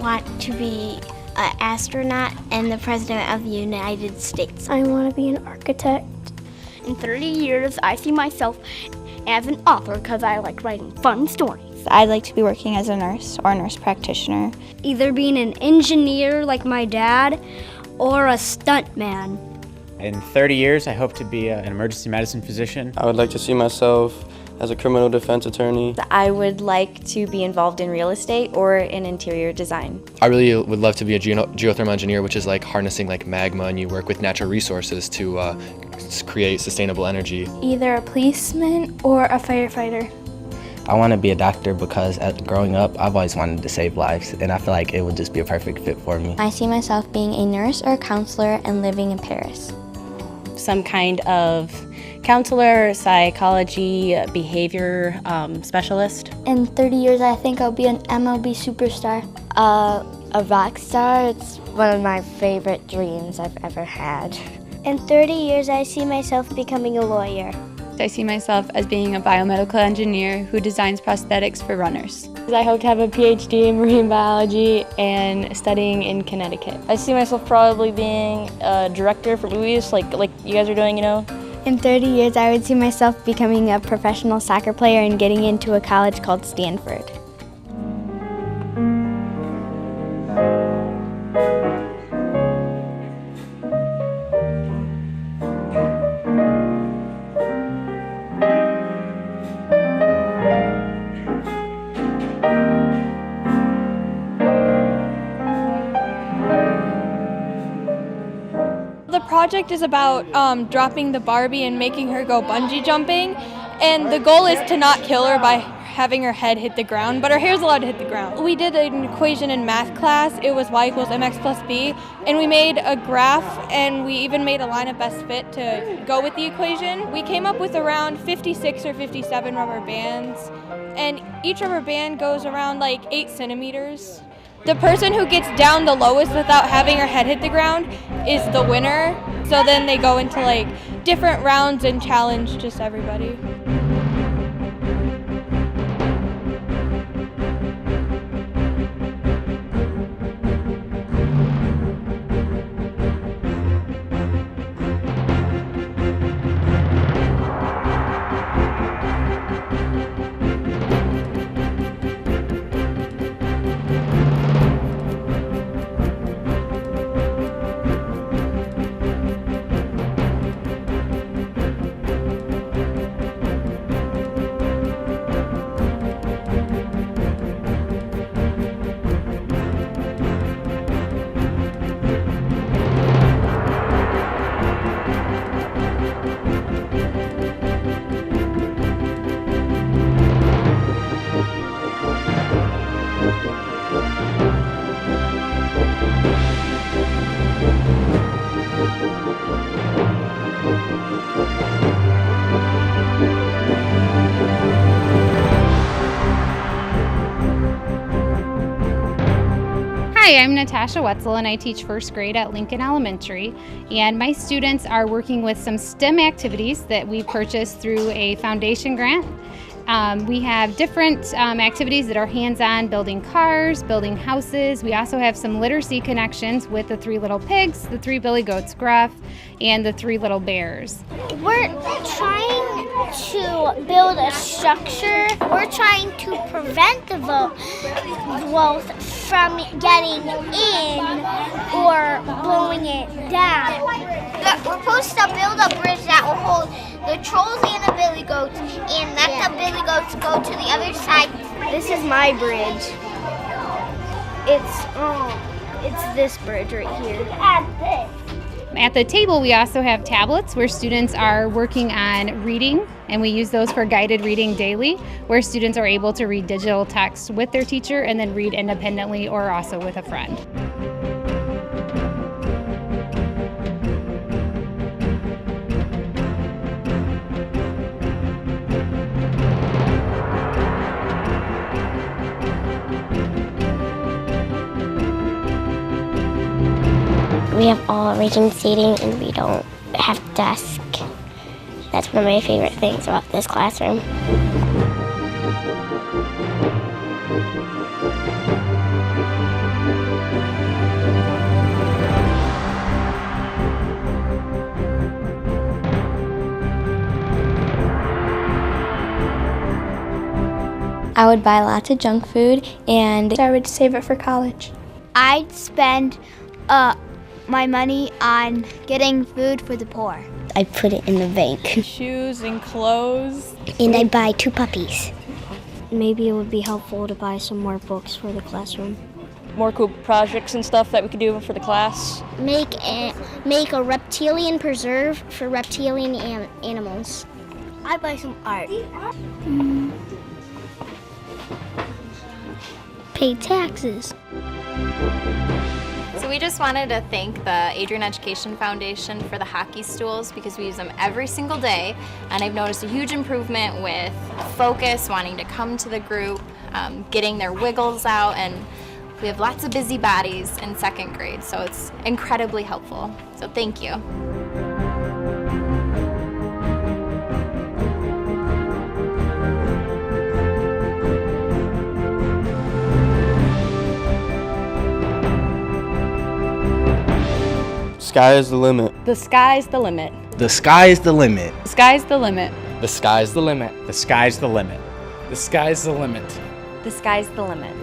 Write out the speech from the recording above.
want to be an astronaut and the President of the United States. I want to be an architect. In 30 years, I see myself as an author because I like writing fun stories. I'd like to be working as a nurse or a nurse practitioner. Either being an engineer like my dad or a stuntman. In 30 years, I hope to be an emergency medicine physician. I would like to see myself as a criminal defense attorney. I would like to be involved in real estate or in interior design. I really would love to be a geothermal engineer, which is like harnessing like magma, and you work with natural resources to create sustainable energy. Either a policeman or a firefighter. I want to be a doctor because growing up, I've always wanted to save lives, and I feel like it would just be a perfect fit for me. I see myself being a nurse or a counselor and living in Paris. Some kind of counselor, psychology, behavior specialist. In 30 years, I think I'll be an MLB superstar. A rock star. It's one of my favorite dreams I've ever had. In 30 years, I see myself becoming a lawyer. I see myself as being a biomedical engineer who designs prosthetics for runners. I hope to have a PhD in marine biology and studying in Connecticut. I see myself probably being a director for movies like you guys are doing, you know. In 30 years, I would see myself becoming a professional soccer player and getting into a college called Stanford. The project is about dropping the Barbie and making her go bungee jumping, and the goal is to not kill her by having her head hit the ground, but her hair's allowed to hit the ground. We did an equation in math class. It was y equals mx plus b, and we made a graph, and we even made a line of best fit to go with the equation. We came up with around 56 or 57 rubber bands, and each rubber band goes around like 8 centimeters. The person who gets down the lowest without having her head hit the ground is the winner. So then they go into like different rounds and challenge just everybody. Hi, I'm Natasha Wetzel and I teach first grade at Lincoln Elementary, and my students are working with some STEM activities that we purchased through a foundation grant. We have different activities that are hands-on, building cars, building houses. We also have some literacy connections with the 3 Little Pigs, the 3 Billy Goats Gruff, and the 3 Little Bears. We're trying to build a structure. We're trying to prevent the wolf from getting in or blowing it down. We're supposed to build a bridge that will hold the trolls and the billy goats and let the billy goats go to the other side. This is my bridge. It's this bridge right here. At the table, we also have tablets where students are working on reading, and we use those for guided reading daily, where students are able to read digital text with their teacher and then read independently or also with a friend. We have all arranging seating and we don't have desk. That's one of my favorite things about this classroom. I would buy lots of junk food and I would save it for college. I'd spend my money on getting food for the poor. I'd put it in the bank. Shoes and clothes. And I'd buy 2 puppies. Maybe it would be helpful to buy some more books for the classroom. More cool projects and stuff that we could do for the class. Make a reptilian preserve for reptilian animals. I'd buy some art. Pay taxes. So we just wanted to thank the Adrian Education Foundation for the hockey stools because we use them every single day, and I've noticed a huge improvement with focus, wanting to come to the group, getting their wiggles out, and we have lots of busy bodies in 2nd grade, so it's incredibly helpful. So thank you. Sky is the limit. The sky's the limit. The sky is the limit. The sky's the limit. The sky's the limit. The sky's the limit. The sky's the limit. The sky's the limit.